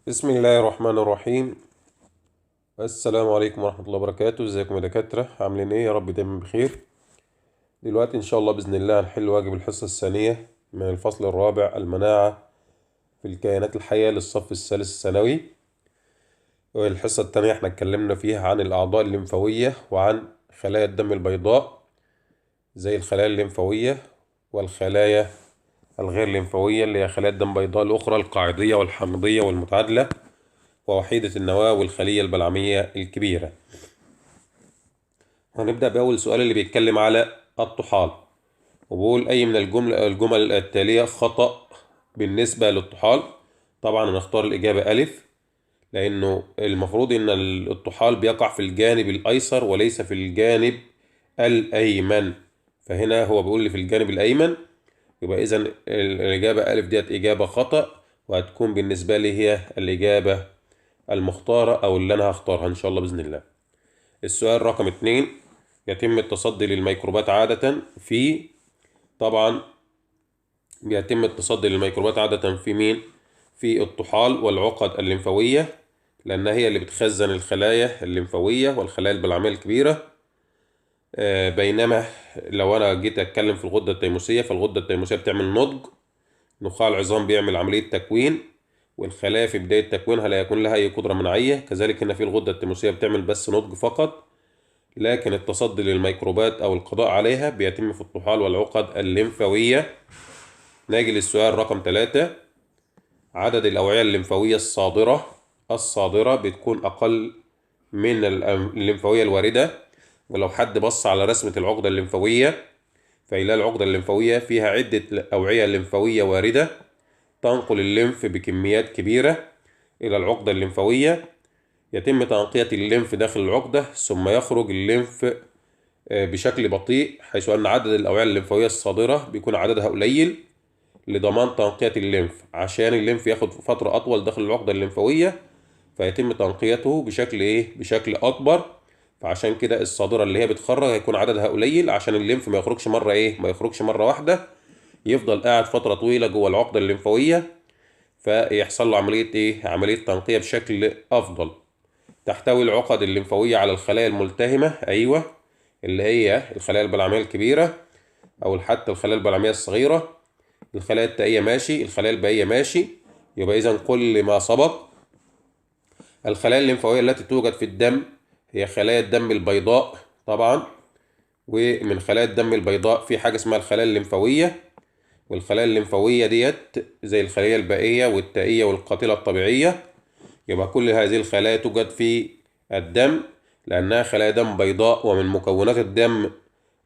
بسم الله الرحمن الرحيم. السلام عليكم ورحمة الله وبركاته. ازيكم يا دكاترة؟ عاملين ايه؟ يا رب دايما بخير. دلوقتي ان شاء الله بإذن الله هنحل واجب الحصة الثانية من الفصل الرابع، المناعة في الكائنات الحية، للصف الثالث الثانوي. والحصة الثانية احنا اتكلمنا فيها عن الأعضاء الليمفاوية وعن خلايا الدم البيضاء زي الخلايا الليمفاوية والخلايا الغير ليمفاوية اللي هي خلايا الدم البيضاء الأخرى، القاعدية والحامضية والمتعادلة ووحيدة النواة والخلية البلعمية الكبيرة. هنبدأ بأول سؤال اللي بيتكلم على الطحال، وبقول أي من الجمل التالية خطأ بالنسبة للطحال. طبعا هنختار الإجابة ألف، لأنه المفروض إن الطحال بيقع في الجانب الأيسر وليس في الجانب الأيمن، فهنا هو بيقول لي في الجانب الأيمن، يبقى إذا الإجابة ألف ديت إجابة خطأ، وهتكون بالنسبة لي هي الإجابة المختارة أو اللي أنا هختارها إن شاء الله بإذن الله. السؤال رقم 2، يتم التصدي للميكروبات عادة في، طبعا بيتم التصدي للميكروبات عادة في مين؟ في الطحال والعقد الليمفاوية، لأنها هي اللي بتخزن الخلايا الليمفاوية والخلايا البلعمية الكبيرة. بينما لو أنا جيت أتكلم في الغدة التيموسية، فالغدة التيموسية بتعمل نضج، نخاع العظام بيعمل عملية تكوين، والخلايا في بداية تكوينها لا يكون لها أي قدرة مناعية. كذلك هنا في الغدة التيموسية بتعمل بس نضج فقط، لكن التصدي للميكروبات أو القضاء عليها بيتم في الطحال والعقد الليمفاوية. نيجي للسؤال رقم 3، عدد الأوعية الليمفاوية الصادرة بتكون أقل من الليمفاوية الواردة. ولو حد بص على رسمة العقدة الليمفاوية، فيلاقي العقدة الليمفاوية فيها عدة أوعية ليمفاوية واردة تنقل الليمف بكميات كبيرة إلى العقدة الليمفاوية. يتم تنقية الليمف داخل العقدة ثم يخرج الليمف بشكل بطيء، حيث أن عدد الأوعية الليمفاوية الصادرة بيكون عددها قليل لضمان تنقية الليمف، عشان الليمف ياخد فترة أطول داخل العقدة الليمفاوية فيتم تنقيته بشكل أكبر. فعشان كده الصادرة اللي هي بتخرج هيكون عددها قليل، عشان الليمف ما يخرجش مرة واحدة، يفضل قاعد فترة طويلة جوه العقدة الليمفاوية، فيحصل له عملية تنقية بشكل أفضل. تحتوي العقد الليمفاوية على الخلايا الملتهمة، أيوة، اللي هي الخلايا البلعمية الكبيرة أو حتى الخلايا البلعمية الصغيرة. الخلايا التائية ماشي، الخلايا البائية ماشي. يبقى إذا كل ما سبق، الخلايا الليمفاوية التي توجد في الدم هي خلايا الدم البيضاء طبعا. ومن خلايا الدم البيضاء في حاجة اسمها الخلايا الليمفاوية، والخلايا الليمفاوية ديت زي الخلايا البائية والتائية والقاتلة الطبيعية. يبقى كل هذه الخلايا توجد في الدم لأنها خلايا دم بيضاء، ومن مكونات الدم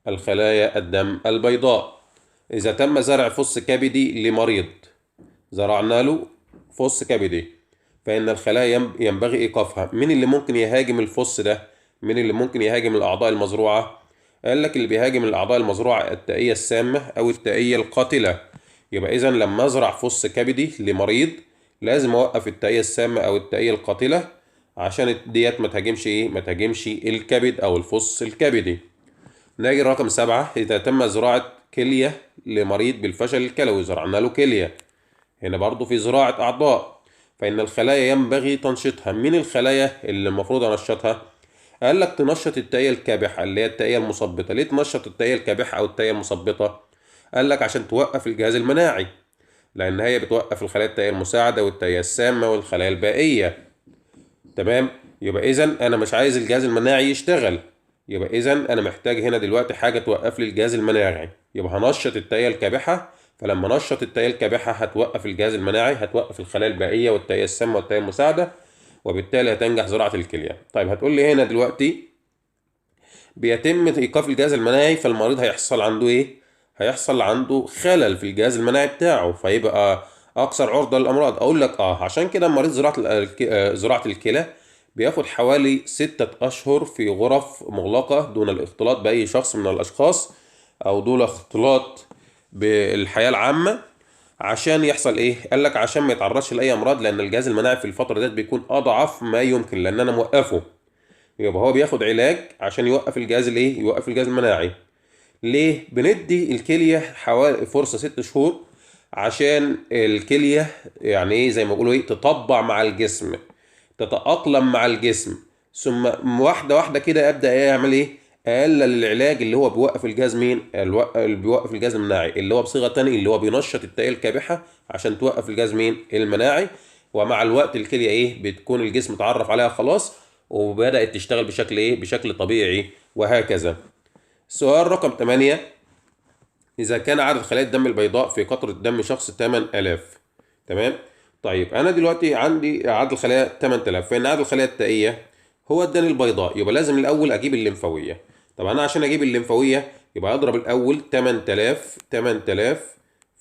الخلايا الدم البيضاء. إذا تم زرع فص كبدي لمريض، زرعنا له فص كبدي، فإن الخلايا ينبغي إيقافها. مين اللي ممكن يهاجم الفص ده؟ مين اللي ممكن يهاجم الأعضاء المزروعة؟ قال لك اللي بيهاجم الأعضاء المزروعة التائية السامة أو التائية القاتلة. يبقى إذا لما أزرع فص كبدي لمريض لازم أوقف التائية السامة أو التائية القاتلة، عشان ديت ما تهاجمش الكبد أو الفص الكبدي. نيجي رقم 7، إذا تم زراعة كلية لمريض بالفشل الكلوي، زرعنا له كلية، هنا برضو في زراعة أعضاء، فإن الخلايا ينبغي تنشيطها. مين الخلايا اللي المفروض أنشطها؟ قال لك تنشط التائية الكابحة اللي هي التائية المثبطة. ليه تنشط التائية الكابحة أو التائية المثبطة؟ قال لك عشان توقف الجهاز المناعي، لأن هي بتوقف الخلايا التائية المساعدة والتائية السامة والخلايا البائية. تمام؟ يبقى إذا أنا مش عايز الجهاز المناعي يشتغل، يبقى إذا أنا محتاج هنا دلوقتي حاجة توقف لي الجهاز المناعي، يبقى هنشط التائية الكابحة. فلما نشط التائية الكابحة هتوقف الجهاز المناعي، هتوقف الخلايا البائية والتائية السامة والتائية المساعدة، وبالتالي هتنجح زراعة الكلية. طيب هتقول لي هنا دلوقتي بيتم إيقاف الجهاز المناعي، فالمريض هيحصل عنده إيه؟ هيحصل عنده خلل في الجهاز المناعي بتاعه، فيبقى أكثر عرضة للأمراض. أقول لك عشان كده مريض زراعة الكلى بياخد حوالي 6 أشهر في غرف مغلقة دون الاختلاط بأي شخص من الأشخاص أو دون اختلاط بالحياة العامة. عشان يحصل ايه؟ قال لك عشان ما يتعرضش لاي امراض، لان الجهاز المناعي في الفتره ديت بيكون اضعف ما يمكن، لان انا موقفه. يبقى هو بياخد علاج عشان يوقف يوقف الجهاز المناعي. ليه بندي الكليه حوالي فرصه 6 شهور عشان الكلية يعني ايه زي ما بيقولوا ايه تطبع مع الجسم، تتأقلم مع الجسم، ثم واحدة واحدة كده أبدأ إيه أعمل إيه؟ أقلل العلاج اللي هو بيوقف الجهاز مين؟ اللي بيوقف الجهاز المناعي، اللي هو بصيغة تانية اللي هو بينشط التائية الكابحة عشان توقف الجهاز مين؟ المناعي. ومع الوقت الكلية إيه؟ بتكون الجسم اتعرف عليها خلاص وبدأت تشتغل بشكل إيه؟ بشكل طبيعي وهكذا. السؤال رقم 8: إذا كان عدد خلايا الدم البيضاء في قطرة دم شخص 8000. تمام؟ طيب أنا دلوقتي عندي عدد الخلايا 8000، فإن عدد الخلايا التائية هو الدم البيضاء، يبقى لازم الأول أجيب الليمفاوية. طب أنا عشان أجيب الليمفاوية يبقى أضرب الأول 8000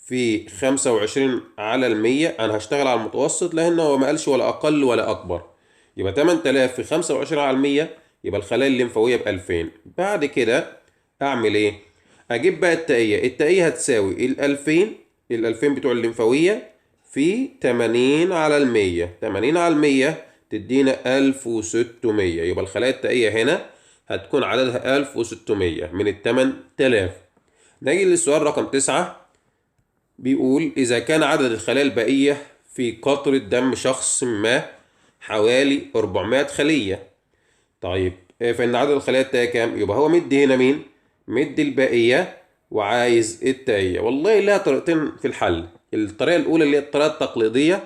في 25 على المية. أنا هشتغل على المتوسط لأنه هو ما قالش ولا أقل ولا أكبر. يبقى 8000 في 25 على المية يبقى الخلايا الليمفاوية ب 2000. بعد كده أعمل إيه؟ اجيب بقى التائية هتساوي ال 2000 بتوع الليمفاوية في 80 على المية. 80 على المية تدينا 1600. يبقى الخلايا التائية هنا هتكون عددها 1600 من ال 8000. نيجي للسؤال رقم 9، بيقول إذا كان عدد الخلايا البائية في قطرة دم شخص ما حوالي 400 خلية. طيب فإن عدد الخلايا التائية كام؟ يبقى هو مدي هنا مين؟ مدي البائية وعايز التائية. والله لها طريقتين في الحل. الطريقة الأولى اللي هي الطريقة التقليدية،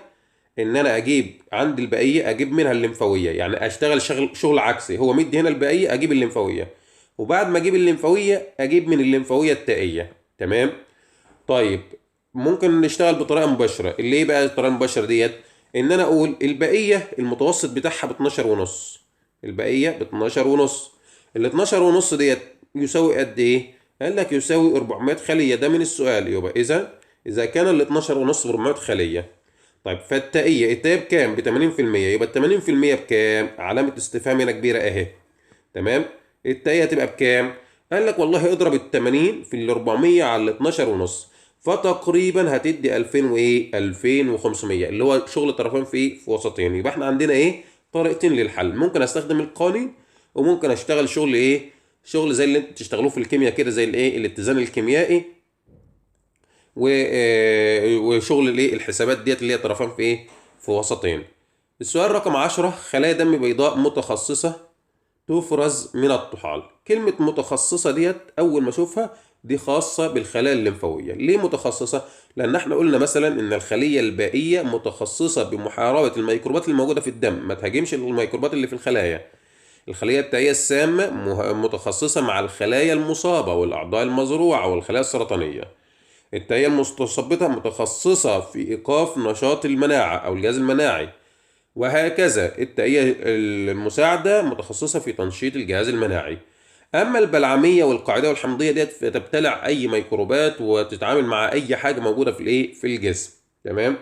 إن أنا أجيب عند البائية أجيب منها الليمفاوية، يعني أشتغل شغل عكسي. هو مدي هنا البائية أجيب الليمفاوية، وبعد ما أجيب الليمفاوية أجيب من الليمفاوية التائية. تمام؟ طيب ممكن نشتغل بطريقة مباشرة. اللي إيه بقى الطريقة المباشرة ديت؟ إن أنا أقول البائية المتوسط بتاعها ب 12 ونص. البقية ب 12 ونص. ال 12 ونص ديت يساوي قد ايه؟ قال لك يساوي 400 خلية. ده من السؤال. يبقى إذا كان ال 12 ونص ب 400 خلية. طيب التائية بكام؟ ب 80%. يبقى ال 80% بكام؟ علامة استفهام هنا كبيرة اهي. تمام؟ التائية هتبقى بكام؟ قال لك والله اضرب ال 80 في ال 400 على ال 12 ونص، فتقريبا هتدي 2000 وايه؟ 2500، اللي هو شغل طرفين في وسطين. يبقى احنا عندنا ايه؟ طريقتين للحل. ممكن استخدم القانون، وممكن اشتغل شغل ايه؟ شغل زي اللي انتوا بتشتغلوه في الكيمياء كده، زي الايه؟ الاتزان الكيميائي وشغل الايه؟ الحسابات ديت اللي هي طرفين في ايه؟ في وسطين. السؤال رقم 10: خلايا دم بيضاء متخصصة تفرز من الطحال. كلمة متخصصة ديت أول ما أشوفها دي خاصة بالخلايا الليمفاوية. ليه متخصصة؟ لأن احنا قلنا مثلا إن الخلية البائية متخصصة بمحاربة الميكروبات الموجودة في الدم، ما تهاجمش الميكروبات اللي في الخلايا. الخلية التائية السامة متخصصة مع الخلايا المصابة والأعضاء المزروعة والخلايا السرطانية. التائية المستثبطة متخصصة في إيقاف نشاط المناعة أو الجهاز المناعي، وهكذا. التائية المساعدة متخصصة في تنشيط الجهاز المناعي. أما البلعمية والقاعدة والحمضية ديت فتبتلع أي ميكروبات وتتعامل مع أي حاجة موجودة في الإيه؟ في الجسم. تمام؟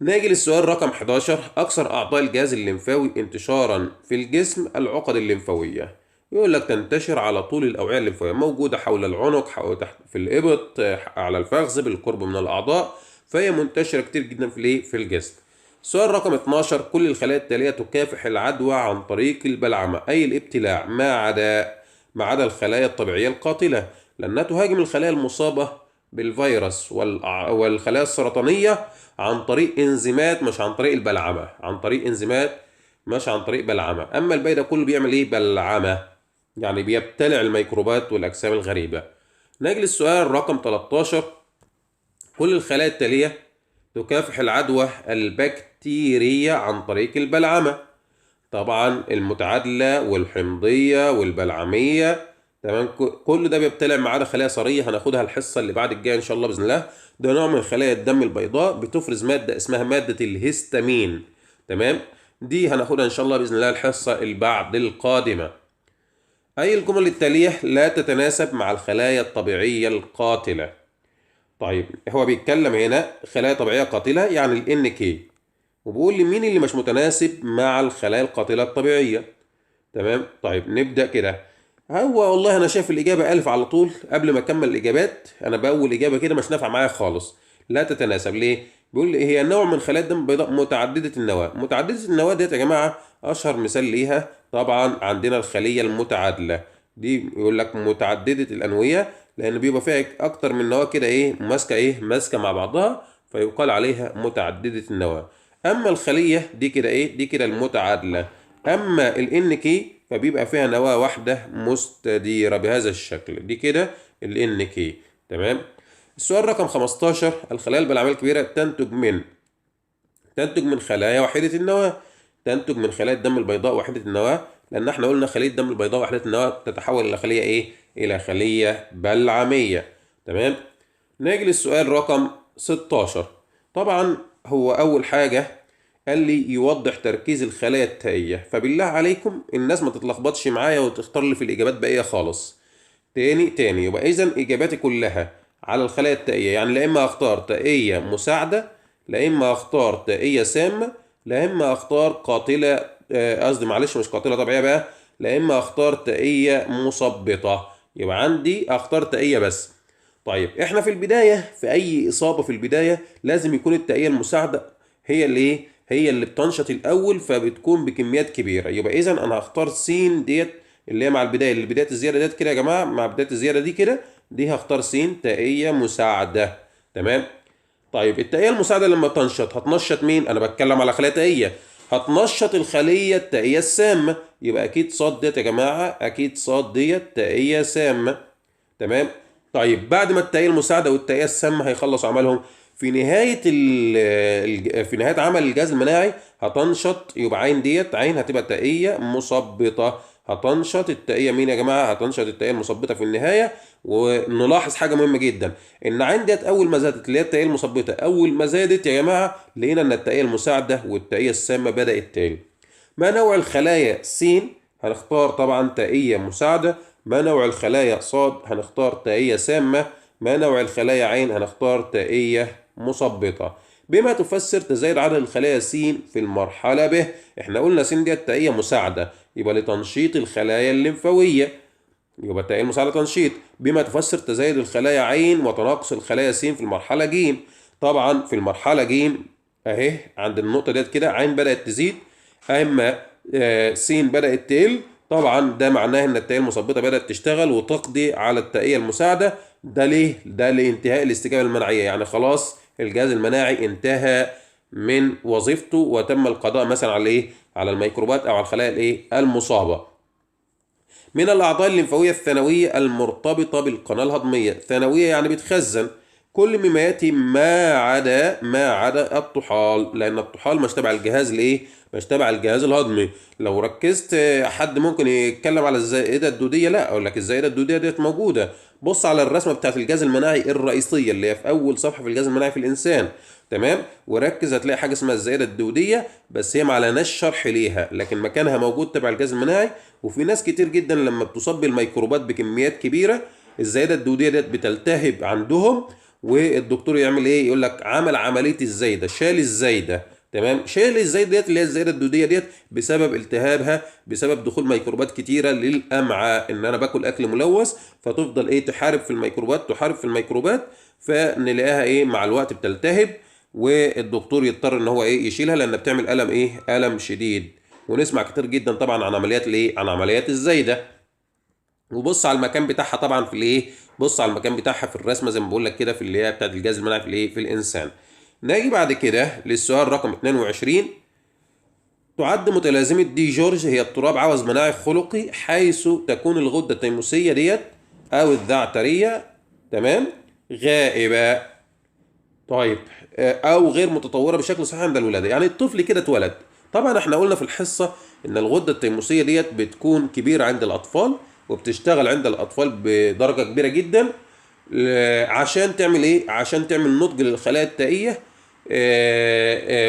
نيجي للسؤال رقم 11: أكثر أعضاء الجهاز الليمفاوي انتشارا في الجسم العقد الليمفاوية. يقول لك تنتشر على طول الأوعية الليمفاوية، موجودة حول العنق، تحت في الإبط، على الفخذ بالقرب من الأعضاء، فهي منتشرة كتير جدا في الإيه؟ في الجسم. السؤال رقم 12: كل الخلايا التالية تكافح العدوى عن طريق البلعمة أي الابتلاع ما عدا الخلايا الطبيعية القاتلة، لأنها تهاجم الخلايا المصابة بالفيروس والخلايا السرطانية عن طريق انزيمات، مش عن طريق البلعمة. عن طريق انزيمات مش عن طريق بلعمة. أما الباقي ده كله بيعمل إيه؟ بلعمة، يعني بيبتلع الميكروبات والأجسام الغريبة. نجي للسؤال رقم 13: كل الخلايا التالية تكافح العدوى البكتيرية عن طريق البلعمة. طبعا المتعادلة والحمضية والبلعمية. تمام؟ كل ده بيبتلع ما عدا خلايا صرية هناخدها الحصة اللي بعد الجاية إن شاء الله بإذن الله. ده نوع من خلايا الدم البيضاء بتفرز مادة اسمها مادة الهستامين. تمام؟ دي هناخدها إن شاء الله بإذن الله الحصة اللي بعد القادمة. أي الجمل التالية لا تتناسب مع الخلايا الطبيعية القاتلة؟ طيب هو بيتكلم هنا خلايا طبيعية قاتلة يعني ال NK، وبيقول لي مين اللي مش متناسب مع الخلايا القاتلة الطبيعية. تمام؟ طيب نبدأ كده. هو والله أنا شايف الإجابة ألف على طول. قبل ما أكمل الإجابات أنا بأول إجابة كده مش نافعة معايا خالص. لا تتناسب. ليه؟ بيقول لي هي نوع من خلايا الدم البيضاء متعددة النواة. متعددة النواة ديت يا جماعة أشهر مثال ليها طبعا عندنا الخلية المتعادلة. دي يقول لك متعددة الأنوية لان بيبقى فيها اكتر من نواه كده ماسكه مع بعضها، فيقال عليها متعدده النواه. اما الخليه دي كده دي كده المتعادله. اما الان كي فبيبقى فيها نواه واحده مستديره بهذا الشكل، دي كده الان كي. تمام. السؤال رقم 15، الخلايا البلعميه الكبيره تنتج من خلايا واحده النواه. تنتج من خلايا الدم البيضاء واحده النواه، لان احنا قلنا خليه الدم البيضاء واحده النواه تتحول الى خليه الى خليه بلعميه. تمام. نيجي للسؤال رقم 16. طبعا هو اول حاجه قال لي يوضح تركيز الخلايا التائيه، فبالله عليكم الناس ما تتلخبطش معايا وتختار لي في الاجابات بقيه خالص. تاني يبقى اذا اجاباتي كلها على الخلايا التائيه، يعني لا اما اختار تائيه مساعده، لا اما اختار تائيه سامه، لا اما اختار قاتله، قصدي معلش مش قاتله طبيعيه بقى، لا اما اختار تائيه مثبطه. يبقى عندي اختار تائيه بس. طيب احنا في البدايه في اي اصابه في البدايه لازم يكون التائيه المساعده هي اللي هي اللي بتنشط الاول، فبتكون بكميات كبيره. يبقى اذا انا هختار س ديت اللي هي مع البدايه، اللي بدايه الزياده ديت كده يا جماعه، مع بدايه الزياده دي كده، دي هختار س تائيه مساعده. تمام. طيب التائيه المساعده لما تنشط هتنشط مين؟ انا بتكلم على خليه تائيه، هتنشط الخليه التائيه السامه. يبقى اكيد صاد ديت يا جماعه، اكيد صاد ديت تائيه سامه. تمام. طيب بعد ما التائيه المساعده والتائيه السامه هيخلصوا عملهم، في نهايه في نهايه عمل الجهاز المناعي هتنشط، يبقى عين ديت عين هتبقى تائيه مثبطه. هتنشط التائيه مين يا جماعه؟ هتنشط التائيه المثبطه في النهايه. ونلاحظ حاجه مهمه جدا، ان عين ديت اول ما زادت اللي هي التائيه المثبطه، اول ما زادت يا جماعه لقينا ان التائيه المساعده والتائيه السامه بدات تاني. ما نوع الخلايا س؟ هنختار طبعا تائيه مساعده. ما نوع الخلايا صاد؟ هنختار تائيه سامه. ما نوع الخلايا عين؟ هنختار تائيه مثبطه. بما تفسر تزايد عدد الخلايا س في المرحله ب؟ احنا قلنا س دي تائيه مساعده، يبقى لتنشيط الخلايا الليمفاويه، يبقى التائيه المساعده تنشيط. بما تفسر تزايد الخلايا عين وتناقص الخلايا س في المرحله ج؟ طبعا في المرحله ج اهي عند النقطه ديت كده عين بدات تزيد، اما س بدات تقل. طبعا ده معناه ان التائيه المثبطه بدات تشتغل وتقضي على التائيه المساعده. ده ليه؟ ده لانتهاء الاستجابه المناعيه، يعني خلاص الجهاز المناعي انتهى من وظيفته وتم القضاء مثلا على على الميكروبات او على الخلايا المصابه. من الاعضاء الليمفاويه الثانويه المرتبطه بالقناه الهضميه، ثانويه يعني بتخزن كل مما ياتي ما عدا الطحال، لان الطحال مش تبع الجهاز مش تبع الجهاز الهضمي. لو ركزت حد ممكن يتكلم على الزائده الدوديه، لا اقول لك الزائده الدوديه ديت موجوده. بص على الرسمه بتاعت الجهاز المناعي الرئيسيه اللي هي في اول صفحه في الجهاز المناعي في الانسان. تمام. وركز هتلاقي حاجه اسمها الزائده الدوديه، بس هي ما عليناش شرح ليها، لكن مكانها موجود تبع الجهاز المناعي. وفي ناس كتير جدا لما بتصاب بالميكروبات بكميات كبيره الزائده الدوديه ديت بتلتهب عندهم، والدكتور يعمل يقول لك عمل عمليه الزايده، شال الزايده. تمام. شال الزايده ديت اللي هي الزائده الدوديه ديت بسبب التهابها، بسبب دخول ميكروبات كتيره للامعاء، ان انا باكل اكل ملوث فتفضل تحارب في الميكروبات فنلاقيها مع الوقت بتلتهب، والدكتور يضطر ان هو يشيلها لان بتعمل الم الم شديد. ونسمع كتير جدا طبعا عن عمليات عن عمليات الزايده. وبص على المكان بتاعها طبعا في بص على المكان بتاعها في الرسمه زي ما بقول لك كده في اللي هي بتاعت الجهاز المناعي في الانسان. نيجي بعد كده للسؤال رقم 22. تعد متلازمه دي جورج هي اضطراب عوز مناعي خلقي حيث تكون الغده التيموسيه ديت او الذعتريه تمام غائبه. طيب او غير متطوره بشكل صحيح عند الولاده، يعني الطفل كده اتولد. طبعا احنا قلنا في الحصه ان الغده التيموسيه ديت بتكون كبيره عند الاطفال وبتشتغل عند الاطفال بدرجه كبيره جدا عشان تعمل عشان تعمل نضج للخلايا التائيه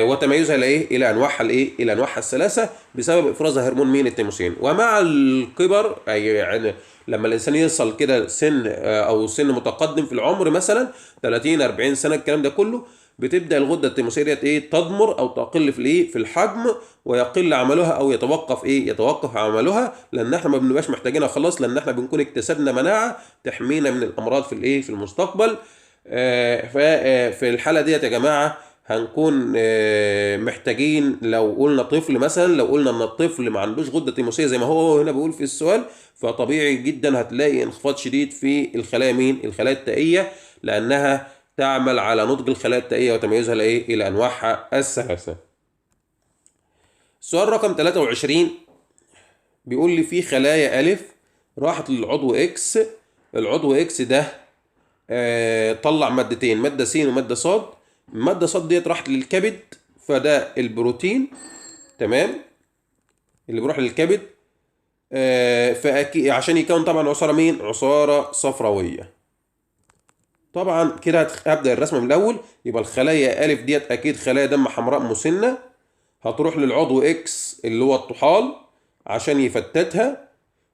وتميزها الى انواعها الى انواعها الثلاثه بسبب افراز هرمون التيموسين. ومع الكبر يعني لما الانسان يوصل كده سن او سن متقدم في العمر مثلا 30 40 سنه الكلام ده كله، بتبدا الغده التيموسيه ديت تضمر او تقل في الحجم ويقل عملها او يتوقف عملها، لان احنا ما بنبقاش محتاجينها خلاص، لان احنا بنكون اكتسبنا مناعه تحمينا من الامراض في المستقبل. ففي الحاله ديت يا جماعه هنكون محتاجين، لو قلنا طفل مثلا، لو قلنا ان الطفل ما عندوش غده تيموسيه زي ما هو هنا بيقول في السؤال، فطبيعي جدا هتلاقي انخفاض شديد في الخلايا مين؟ الخلايا التائيه، لانها تعمل على نضج الخلايا التائيه وتمييزها الى انواعها الثلاثه. السؤال رقم 23 بيقول لي في خلايا ألف راحت للعضو إكس. العضو إكس ده طلع مادتين، مادة س ومادة ص. المادة ص ديت راحت للكبد، فده البروتين، تمام، اللي بيروح للكبد فأكيد عشان يكون طبعا عصارة مين؟ عصارة صفراوية. طبعا كده هبدأ الرسمة من الأول. يبقى الخلايا ألف ديت أكيد خلايا دم حمراء مسنة، هتروح للعضو إكس اللي هو الطحال عشان يفتتها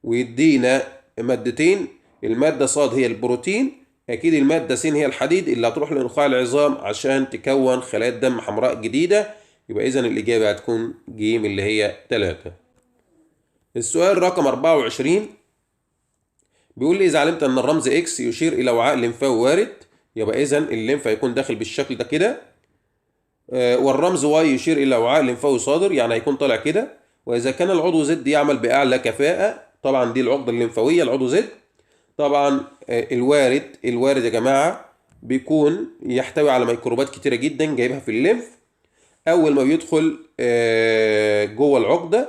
ويدينا مادتين. المادة ص هي البروتين، أكيد المادة س هي الحديد اللي هتروح لنخاع العظام عشان تكون خلايا دم حمراء جديدة. يبقى إذن الإجابة هتكون ج اللي هي 3. السؤال رقم 24 بيقول لي إذا علمت أن الرمز إكس يشير إلى وعاء لمفاوي وارد، يبقى إذن الليمف هيكون داخل بالشكل ده كده، والرمز واي يشير إلى وعاء لمفاوي صادر، يعني هيكون طالع كده. وإذا كان العضو زد يعمل بأعلى كفاءة، طبعا دي العقدة الليمفاوية العضو زد. طبعا الوارد يا جماعة بيكون يحتوي على ميكروبات كتيرة جدا جايبها في الليمف. أول ما بيدخل جوه العقدة،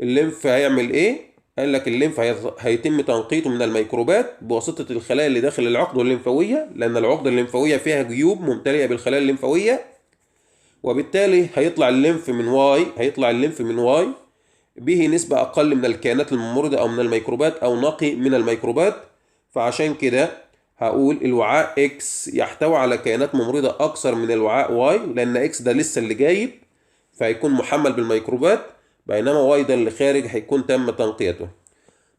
الليمف هيعمل إيه؟ قال لك الليمف هيتم تنقيته من الميكروبات بواسطة الخلايا اللي داخل العقدة الليمفاوية، لأن العقدة الليمفاوية فيها جيوب ممتلئة بالخلايا الليمفاوية، وبالتالي هيطلع الليمف من واي به نسبة أقل من الكائنات الممرضة أو من الميكروبات أو نقي من الميكروبات. فعشان كده هقول الوعاء إكس يحتوي على كائنات ممرضة أكثر من الوعاء واي، لأن إكس ده لسه اللي جايب فهيكون محمل بالميكروبات، بينما واي ده اللي خارج هيكون تم تنقيته.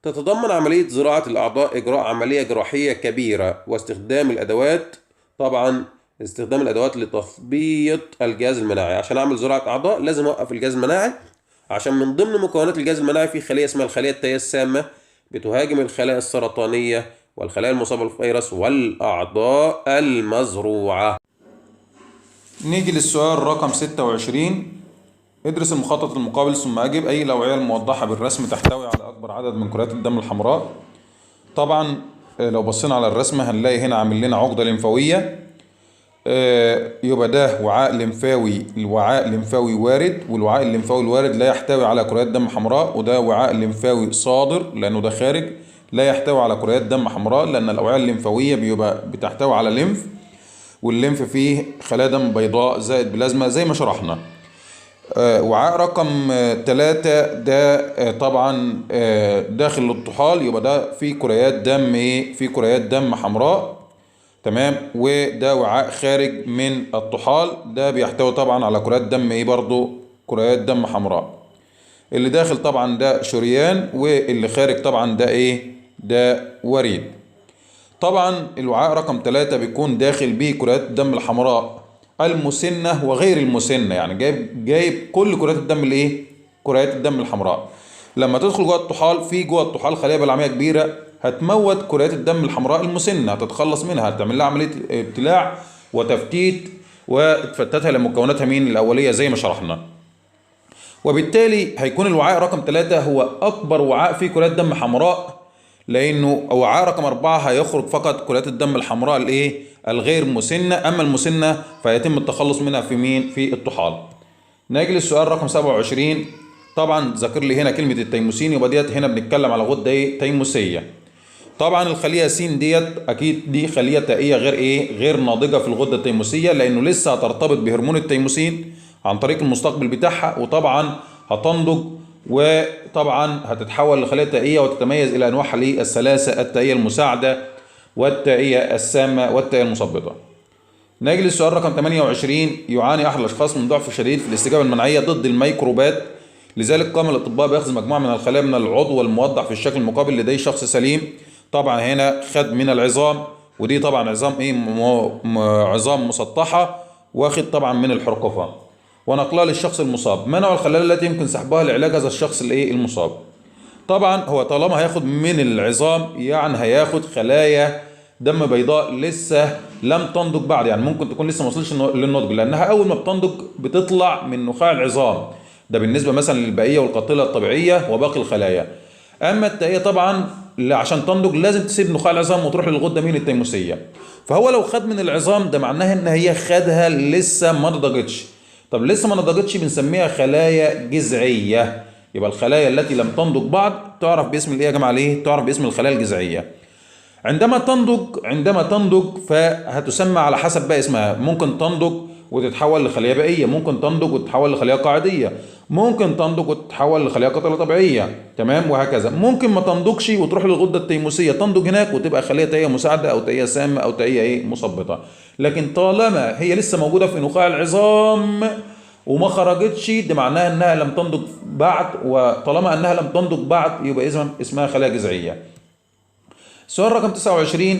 تتضمن عملية زراعة الأعضاء إجراء عملية جراحية كبيرة واستخدام الأدوات، طبعا استخدام الأدوات لتثبيط الجهاز المناعي. عشان أعمل زراعة أعضاء لازم أوقف الجهاز المناعي، عشان من ضمن مكونات الجهاز المناعي في خلية اسمها الخلية التائية السامة بتهاجم الخلايا السرطانية والخلايا المصابة بالفيروس والأعضاء المزروعة. نيجي للسؤال رقم 26. ادرس المخطط المقابل ثم أجب أي الأوعية الموضحة بالرسم تحتوي على أكبر عدد من كرات الدم الحمراء. طبعا لو بصينا على الرسمة هنلاقي هنا عامل لنا عقدة لمفاوية، يبقى ده وعاء لمفاوي وارد، والوعاء الليمفاوي الوارد لا يحتوي على كريات دم حمراء، وده وعاء لمفاوي صادر لأنه ده خارج لا يحتوي على كريات دم حمراء، لأن الأوعية الليمفاوية بيبقى بتحتوي على ليمف، والليمف فيه خلايا دم بيضاء زائد بلازما زي ما شرحنا. وعاء رقم 3 ده طبعا داخل الطحال، يبقى ده فيه كريات دم فيه كريات دم حمراء، تمام. وده وعاء خارج من الطحال، ده بيحتوي طبعا على كريات دم برضو كريات دم حمراء. اللي داخل طبعا ده شريان، واللي خارج طبعا ده ده وريد. طبعا الوعاء رقم 3 بيكون داخل به كريات الدم الحمراء المسنة وغير المسنة، يعني جايب كل كريات الدم كريات الدم الحمراء. لما تدخل جوه الطحال، في جوه الطحال خلية بلعمية كبيرة هتموت كريات الدم الحمراء المسنة، هتتخلص منها، هتعمل لها عملية ابتلاع وتفتيت وتفتتها لمكوناتها الأولية زي ما شرحنا. وبالتالي هيكون الوعاء رقم 3 هو أكبر وعاء فيه كريات دم حمراء، لأنه وعاء رقم 4 هيخرج فقط كريات الدم الحمراء الغير مسنة، أما المسنة فيتم التخلص منها في الطحال. نيجي للسؤال رقم 27. طبعا ذكر لي هنا كلمة التيموسين، يبقى ديت هنا بنتكلم على غدة تيموسية. طبعا الخلية س ديت أكيد دي خلية تائية غير ناضجة في الغدة التيموسية، لأنه لسه هترتبط بهرمون التيموسين عن طريق المستقبل بتاعها، وطبعا هتنضج، وطبعا هتتحول لخلية تائية وتتميز إلى أنواعها الثلاثة: التائية المساعدة والتائية السامة والتائية المثبطة. نيجي للسؤال رقم 28. يعاني أحد الأشخاص من ضعف شديد في الاستجابة المناعية ضد الميكروبات، لذلك قام الأطباء بأخذ مجموعة من الخلايا من العضو الموضح في الشكل المقابل لديه شخص سليم. طبعا هنا خد من العظام، ودي طبعا عظام عظام مسطحة، واخد طبعا من الحرقفة، ونقلها للشخص المصاب. ما نوع الخلايا التي يمكن سحبها لعلاج هذا الشخص المصاب؟ طبعا هو طالما هياخد من العظام يعني هياخد خلايا دم بيضاء لسه لم تنضج بعد، يعني ممكن تكون لسه ما وصلش للنضج، لانها اول ما بتنضج بتطلع من نخاع العظام. ده بالنسبه مثلا للبقيه والقاتله الطبيعيه وباقي الخلايا. اما التائيه طبعا عشان تنضج لازم تسيب نخاع العظام وتروح للغده مين التيموسيه. فهو لو خد من العظام ده معناها ان هي خدها لسه ما نضجتش. طب لسه ما نضجتش بنسميها خلايا جذعيه. يبقى الخلايا التي لم تنضج بعد تعرف باسم الايه يا جماعه؟ ليه تعرف باسم الخلايا الجذعيه؟ عندما تنضج فهتسمى على حسب بقى اسمها. ممكن تنضج وتتحول لخليه بائيه، ممكن تنضج وتتحول لخليه قاعديه، ممكن تنضج وتتحول لخليه قاتله طبيعيه، تمام، وهكذا. ممكن ما تنضجش وتروح للغده التيموسيه تنضج هناك وتبقى خليه تائيه مساعده او تائيه سامه او تائيه مثبطه. لكن طالما هي لسه موجوده في نخاع العظام وما خرجتش، ده معناها انها لم تنضج بعد، وطالما انها لم تنضج بعد يبقى اسمها خلايا جذعيه. السؤال رقم 29،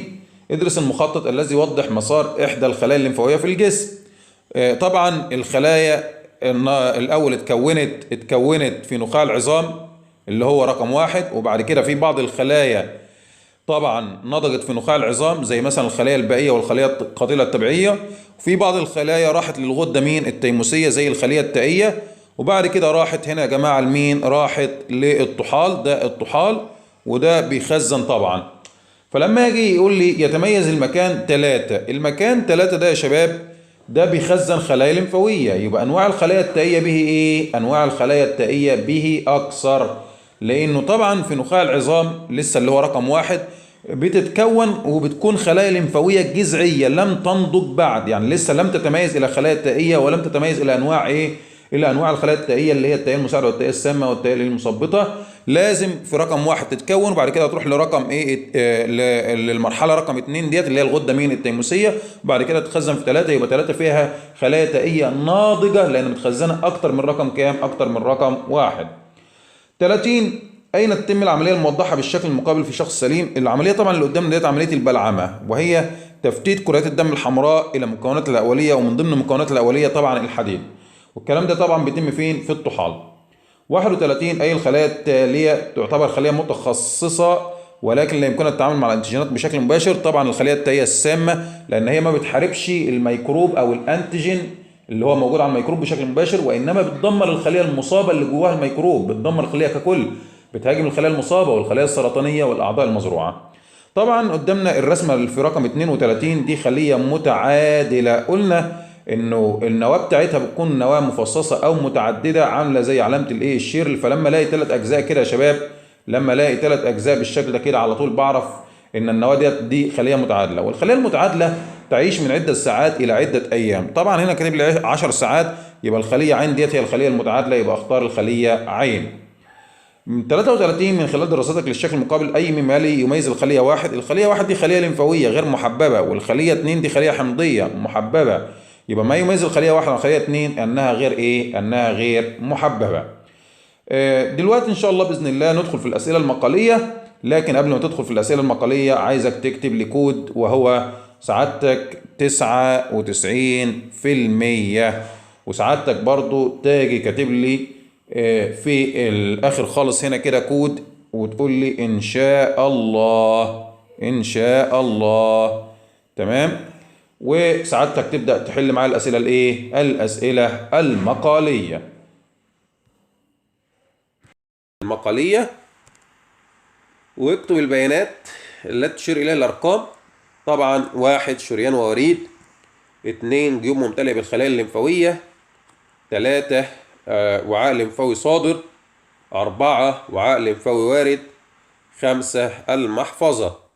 ادرس المخطط الذي يوضح مسار إحدى الخلايا الليمفاوية في الجسم. طبعا الخلايا الأول اتكونت في نخاع العظام اللي هو رقم 1، وبعد كده في بعض الخلايا طبعا نضجت في نخاع العظام زي مثلا الخلايا البائية والخلايا القاتلة الطبيعية، وفي بعض الخلايا راحت للغدة مين التيموسية زي الخلية التائية، وبعد كده راحت هنا يا جماعة لمين؟ راحت للطحال. ده الطحال وده بيخزن طبعا. فلما يجي يقول لي يتميز المكان 3، المكان 3 ده يا شباب ده بيخزن خلايا لمفاوية. يبقى أنواع الخلايا التائية به إيه؟ أنواع الخلايا التائية به أكثر، لأنه طبعا في نخاع العظام لسه اللي هو رقم 1 بتتكون وبتكون خلايا لمفاوية جذعية لم تنضج بعد، يعني لسه لم تتميز إلى خلايا التائية ولم تتميز إلى أنواع إيه؟ إلى أنواع الخلايا التائية اللي هي التائية المساعدة والتائية السامة والتائية المثبطة. لازم في رقم 1 تتكون وبعد كده تروح لرقم ايه للمرحله رقم 2 ديت اللي هي الغده مين التيموسيه، وبعد كده تتخزن في 3. يبقى 3 فيها خلايا تائيه ناضجه لان متخزنه اكتر من رقم كام؟ اكتر من رقم 1. 30، اين تتم العمليه الموضحه بالشكل المقابل في شخص سليم؟ العمليه طبعا اللي قدامنا ديت عمليه البلعمه، وهي تفتيت كريات الدم الحمراء الى مكوناتها الاوليه، ومن ضمن المكونات الاوليه طبعا الحديد، والكلام ده طبعا بيتم فين؟ في الطحال. 31، أي الخلايا التالية تعتبر خلية متخصصة ولكن لا يمكنها التعامل مع الأنتيجينات بشكل مباشر؟ طبعا الخلية التالية السامة، لأن هي ما بتحاربش الميكروب أو الأنتيجين اللي هو موجود على الميكروب بشكل مباشر، وإنما بتدمر الخلية المصابة اللي جواها الميكروب، بتدمر الخلية ككل، بتهاجم الخلايا المصابة والخلايا السرطانية والأعضاء المزروعة. طبعا قدامنا الرسمة اللي في رقم 32 دي خلية متعادلة. قلنا انه النواه بتاعتها بتكون نواه مفصصه او متعدده عامله زي علامه الايه الشير. فلما الاقي 3 اجزاء كده يا شباب، لما الاقي 3 اجزاء بالشكل ده كده على طول بعرف ان النواه دي خليه متعادله. والخليه المتعادله تعيش من عده ساعات الى عده ايام. طبعا هنا كاتب لي 10 ساعات، يبقى الخليه عين ديت هي الخليه المتعادله، يبقى اختار الخليه عين. 33، من خلال دراستك للشكل المقابل اي مما يلي يميز الخليه 1؟ الخليه 1 دي خليه لمفاويه غير محببه، والخليه 2 دي خليه حمضيه محببه. يبقى ما يميز الخليه 1 عن الخليه 2 انها غير ايه؟ انها غير محببه. دلوقتي ان شاء الله باذن الله ندخل في الاسئله المقاليه، لكن قبل ما تدخل في الاسئله المقاليه عايزك تكتب لي كود وهو سعادتك 99%، وسعادتك برضو تاجي كاتب لي في الاخر خالص هنا كده كود وتقول لي ان شاء الله، ان شاء الله، تمام. وسعادتك تبدا تحل معايا الاسئله الايه؟ الاسئله المقاليه، واكتب البيانات التي تشير اليها الارقام. طبعا 1 شريان ووريد، 2 جيوب ممتلئه بالخلايا الليمفاويه، 3 وعاء لمفاوي صادر، 4 وعاء لمفاوي وارد، 5 المحفظة.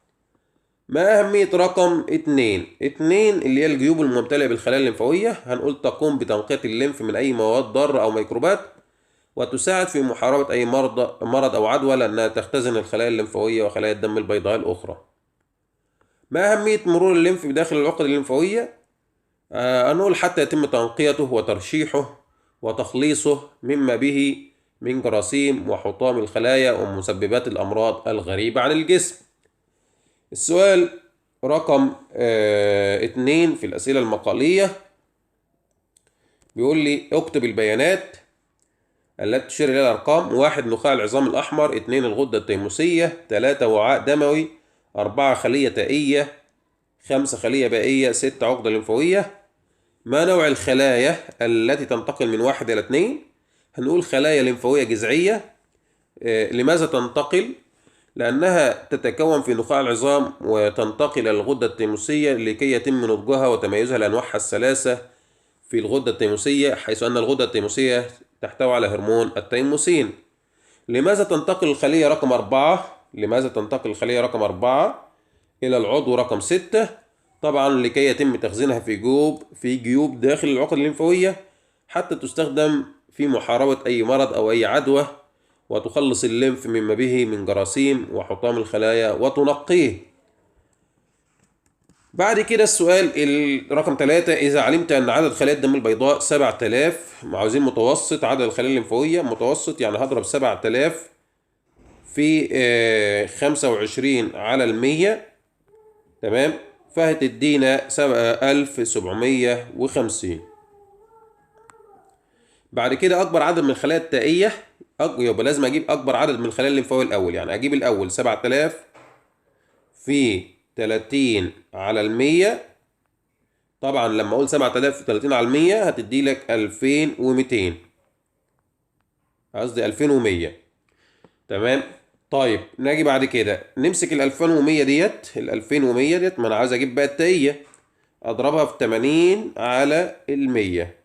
ما أهمية رقم 2؟ 2 اللي هي الجيوب الممتلئة بالخلايا الليمفاوية، هنقول تقوم بتنقية الليمف من أي مواد ضارة أو ميكروبات، وتساعد في محاربة أي مرض أو عدوى لأنها تختزن الخلايا الليمفاوية وخلايا الدم البيضاء الأخرى. ما أهمية مرور الليمف بداخل العقد الليمفاوية؟ هنقول حتى يتم تنقيته وترشيحه وتخليصه مما به من جراثيم وحطام الخلايا ومسببات الأمراض الغريبة عن الجسم. السؤال رقم 2 في الأسئلة المقالية بيقول لي اكتب البيانات التي تشير إلى الأرقام. 1 نخاع العظام الأحمر، 2 الغدة التيموسية، 3 وعاء دموي، 4 خلية تائية، 5 خلية بائية، 6 عقدة لمفاوية. ما نوع الخلايا التي تنتقل من 1 إلى 2؟ هنقول خلايا لمفاوية جذعية. لماذا تنتقل؟ لأنها تتكون في نخاع العظام وتنتقل إلى الغدة التيموسية لكي يتم نضجها وتميزها لأنواعها الثلاثة في الغدة التيموسية، حيث أن الغدة التيموسية تحتوي على هرمون التيموسين. لماذا تنتقل الخلية رقم 4؟ لماذا تنتقل الخلية رقم 4 إلى العضو رقم 6؟ طبعا لكي يتم تخزينها في جيوب داخل العقد الليمفاوية حتى تستخدم في محاربة أي مرض أو أي عدوى، وتخلص الليمف مما به من جراثيم وحطام الخلايا وتنقيه. بعد كده السؤال رقم 3: إذا علمت أن عدد خلايا الدم البيضاء 7000، عاوزين متوسط عدد الخلايا الليمفاوية. متوسط يعني هضرب 7000 في 25 على 100، تمام، فهتدينا 1750. بعد كده أكبر عدد من الخلايا التائية، يبقى لازم أجيب أكبر عدد من الخلايا الليمفاوية الأول. يعني أجيب الأول 7000 في 30 على 100. طبعا لما أقول 7000 في 30 على 100 هتدي لك 2200، قصدي 2100. تمام. طيب نيجي بعد كده نمسك ال 2100 ديت، ما أنا عايز أجيب بقى التائية، أضربها في 80 على 100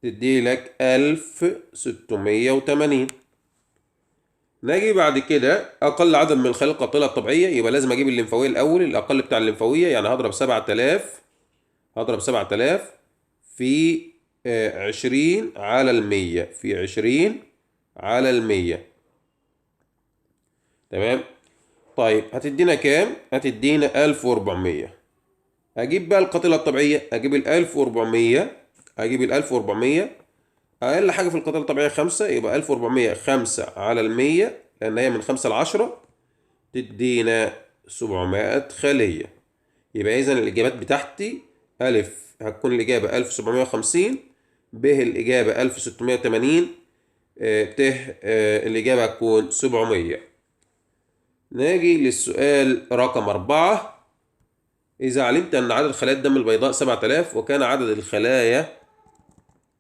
تدي لك 1680. نيجي بعد كده أقل عدد من الخلايا القاتلة الطبيعية، يبقى لازم أجيب الليمفاوية الأول، الأقل بتاع الليمفاوية. يعني هضرب 7000 في 20 على 100 في 20 على 100. تمام. طيب هتدينا كام؟ هتدينا 1400. أجيب بقى القاتلة الطبيعية، أجيب ال 1400. أقل حاجة في القاتلة الطبيعية 5، يبقى 1400 5 على 100 لأن هي من 5 ل10 تدينا 700 خلية. يبقى إذا الإجابات بتاعتي: ألف هتكون الإجابة 1750، ب الإجابة 1680، ت الإجابة هتكون 700. نيجي للسؤال رقم 4: إذا علمت أن عدد خلايا الدم البيضاء 7000 وكان عدد الخلايا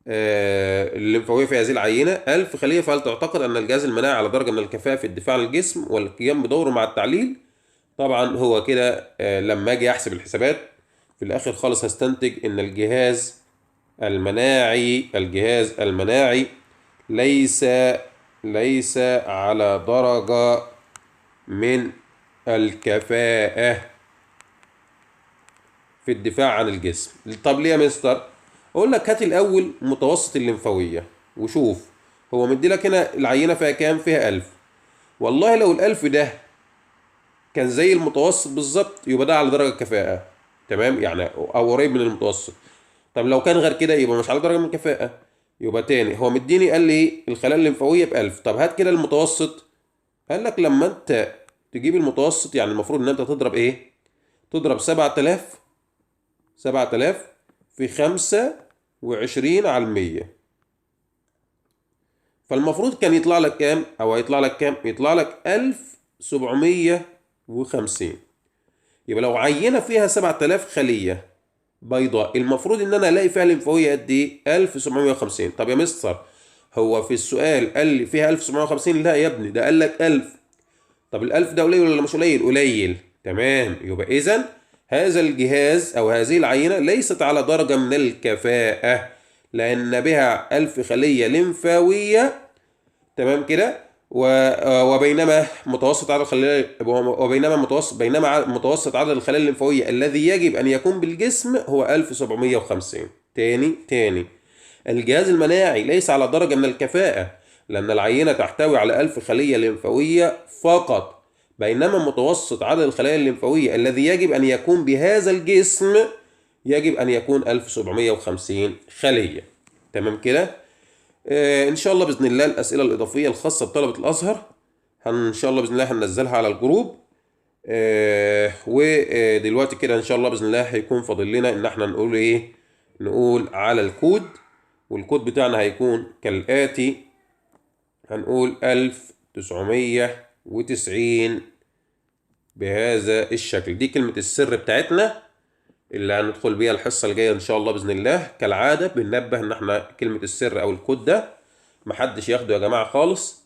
الليمفاوية في هذه العينة 1000 خلية، فهل تعتقد أن الجهاز المناعي على درجة من الكفاءة في الدفاع عن الجسم والقيام بدوره مع التعليل؟ طبعا هو كده لما أجي أحسب الحسابات في الآخر خالص هستنتج أن الجهاز المناعي ليس على درجة من الكفاءة في الدفاع عن الجسم. طب ليه يا مستر؟ اقول لك هات الاول متوسط الليمفاويه وشوف. هو مدي لك هنا العينه فيها كام؟ فيها 1000. والله لو ال1000 ده كان زي المتوسط بالظبط يبقى ده على درجه كفاءه، تمام، يعني او قريب من المتوسط. طب لو كان غير كده يبقى مش على درجه من الكفاءه. يبقى تاني هو مديني قال لي الخلايا الليمفاويه ب1000. طب هات كده المتوسط. قال لك لما انت تجيب المتوسط يعني المفروض ان انت تضرب ايه؟ تضرب 7000 في 25 على 100. فالمفروض كان يطلع لك كام؟ أو هيطلع لك كام؟ يطلع لك 1750. يبقى لو عينة فيها 7000 خلية بيضاء المفروض إن أنا ألاقي فيها ليمفاوية قد إيه؟ 1750. طب يا مستر هو في السؤال قال لي فيها 1750؟ لا يا ابني، ده قال لك 1000. طب ال1000 ده قليل ولا مش قليل؟ قليل. تمام. يبقى إذا هذا الجهاز أو هذه العينة ليست على درجة من الكفاءة لأن بها 1000 خلية لمفاوية، تمام كده، وبينما متوسط عدد الخلايا بينما متوسط عدد الخلايا الليمفاوية الذي يجب أن يكون بالجسم هو 1750. تاني الجهاز المناعي ليس على درجة من الكفاءة لأن العينة تحتوي على 1000 خلية لمفاوية فقط، بينما متوسط عدد الخلايا الليمفاوية الذي يجب أن يكون بهذا الجسم يجب أن يكون 1750 خلية. تمام كده. إن شاء الله بإذن الله الأسئلة الإضافية الخاصة بطلبة الأزهر إن شاء الله بإذن الله هننزلها على الجروب. ودلوقتي كده إن شاء الله بإذن الله هيكون فاضل لنا إن احنا نقول إيه؟ نقول على الكود، والكود بتاعنا هيكون كالآتي: هنقول 1990 بهذا الشكل. دي كلمة السر بتاعتنا اللي هندخل بيها الحصة الجاية إن شاء الله بإذن الله. كالعادة بننبه إن إحنا كلمة السر أو الكود ده محدش ياخده يا جماعة خالص.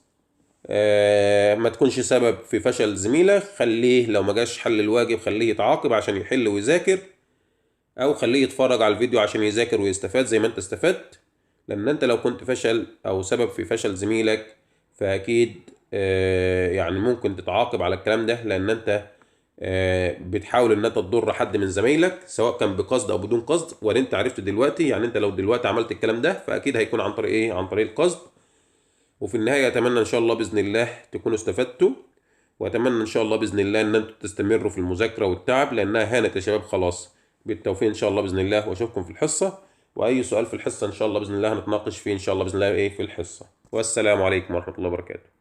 ما تكونش سبب في فشل زميلك. خليه لو ما جاش حل الواجب خليه يتعاقب عشان يحل ويذاكر، أو خليه يتفرج على الفيديو عشان يذاكر ويستفاد زي ما أنت استفدت. لأن أنت لو كنت فشل أو سبب في فشل زميلك فأكيد يعني ممكن تتعاقب على الكلام ده، لأن أنت بتحاول ان انت تضر حد من زمايلك سواء كان بقصد او بدون قصد. ولا انت عرفت دلوقتي، يعني انت لو دلوقتي عملت الكلام ده فاكيد هيكون عن طريق ايه؟ عن طريق القصد. وفي النهاية اتمنى ان شاء الله باذن الله تكونوا استفدتوا، واتمنى ان شاء الله باذن الله ان انتوا تستمروا في المذاكرة والتعب لانها هانت يا شباب خلاص. بالتوفيق ان شاء الله باذن الله، واشوفكم في الحصة. واي سؤال في الحصة ان شاء الله باذن الله هنتناقش فيه ان شاء الله باذن الله ايه في الحصة. والسلام عليكم ورحمة الله وبركاته.